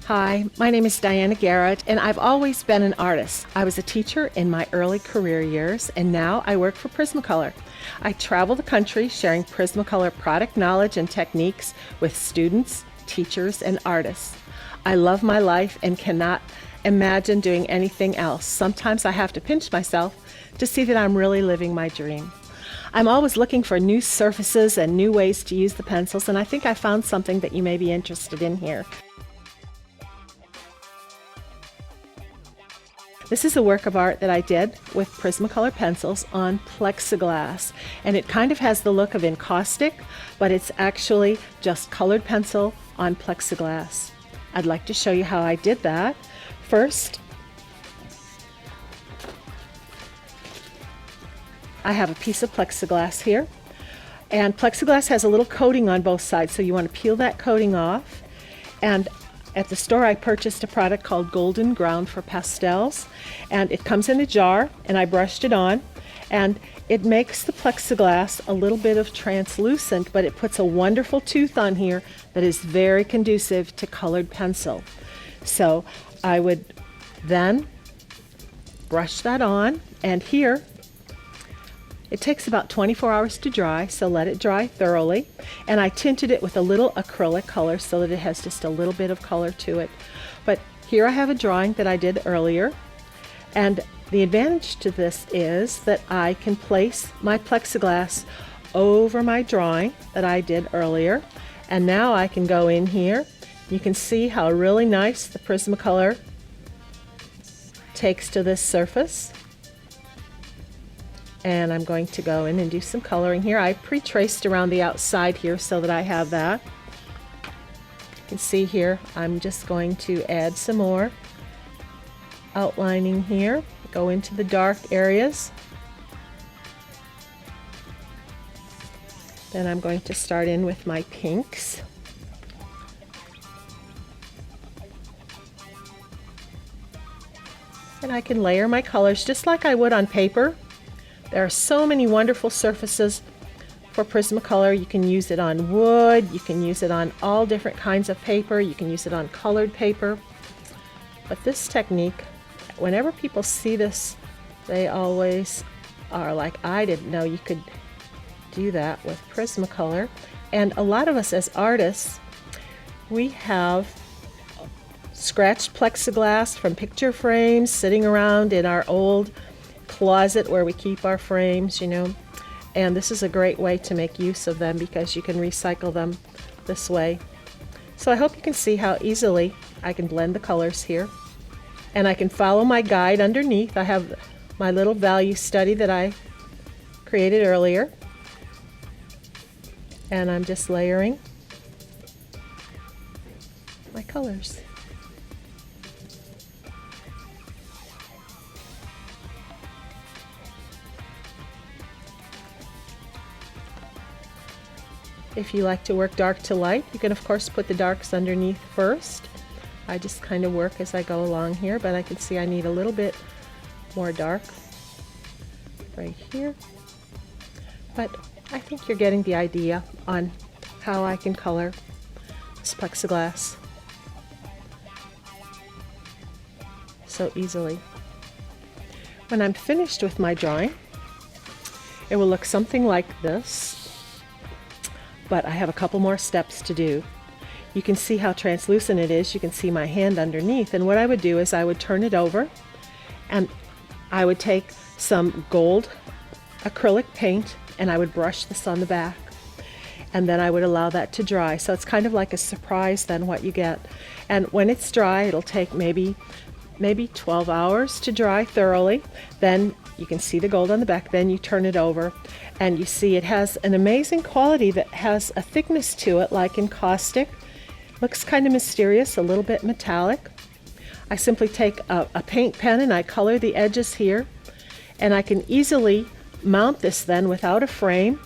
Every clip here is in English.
Hi, my name is Diana Garrett, and I've always been an artist. I was a teacher in my early career years, and now I work for Prismacolor. I travel the country sharing Prismacolor product knowledge and techniques with students, teachers, and artists. I love my life and cannot imagine doing anything else. Sometimes I have to pinch myself to see that I'm really living my dream. I'm always looking for new surfaces and new ways to use the pencils, and I think I found something that you may be interested in here. This is a work of art that I did with Prismacolor pencils on Plexiglass, and it kind of has the look of encaustic, but it's actually just colored pencil on Plexiglass. I'd like to show you how I did that. First, I have a piece of Plexiglass here, and Plexiglass has a little coating on both sides, so you want to peel that coating off. And at the store I purchased a product called Golden Ground for Pastels, and it comes in a jar, and I brushed it on, and it makes the Plexiglass a little bit of translucent, but it puts a wonderful tooth on here that is very conducive to colored pencil. So I would then brush that on, and here it takes about 24 hours to dry, so let it dry thoroughly. And I tinted it with a little acrylic color so that it has just a little bit of color to it. But here I have a drawing that I did earlier. And the advantage to this is that I can place my Plexiglass over my drawing that I did earlier. And now I can go in here. You can see how really nice the Prismacolor takes to this surface. And I'm going to go in and do some coloring here. I pre-traced around the outside here so that I have that. You can see here I'm just going to add some more outlining here, go into the dark areas. Then I'm going to start in with my pinks. And I can layer my colors just like I would on paper. There are so many wonderful surfaces for Prismacolor. You can use it on wood, you can use it on all different kinds of paper, you can use it on colored paper. But this technique, whenever people see this, they always are like, I didn't know you could do that with Prismacolor. And a lot of us as artists, we have scratched Plexiglass from picture frames sitting around in our old closet where we keep our frames, you know, and this is a great way to make use of them because you can recycle them this way. So I hope you can see how easily I can blend the colors here, and I can follow my guide underneath. I have my little value study that I created earlier, and I'm just layering my colors. If you like to work dark to light, you can of course put the darks underneath first. I just kind of work as I go along here, but I can see I need a little bit more dark right here. But I think you're getting the idea on how I can color this Plexiglass so easily. When I'm finished with my drawing, it will look something like this. But I have a couple more steps to do. You can see how translucent it is. You can see my hand underneath. And what I would do is I would turn it over, and I would take some gold acrylic paint and I would brush this on the back. And then I would allow that to dry. So it's kind of like a surprise then what you get. And when it's dry, it'll take maybe 12 hours to dry thoroughly. Then you can see the gold on the back. Then you turn it over, and you see it has an amazing quality that has a thickness to it like encaustic. Looks kind of mysterious, a little bit metallic. I simply take a paint pen and I color the edges here, and I can easily mount this then without a frame.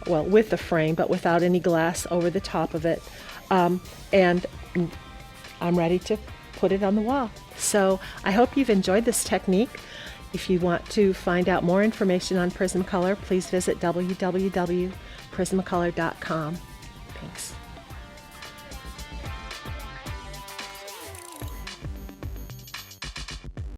Well, with a frame, but without any glass over the top of it. And I'm ready to put it on the wall. So I hope you've enjoyed this technique. If you want to find out more information on Prismacolor, please visit www.prismacolor.com. Thanks.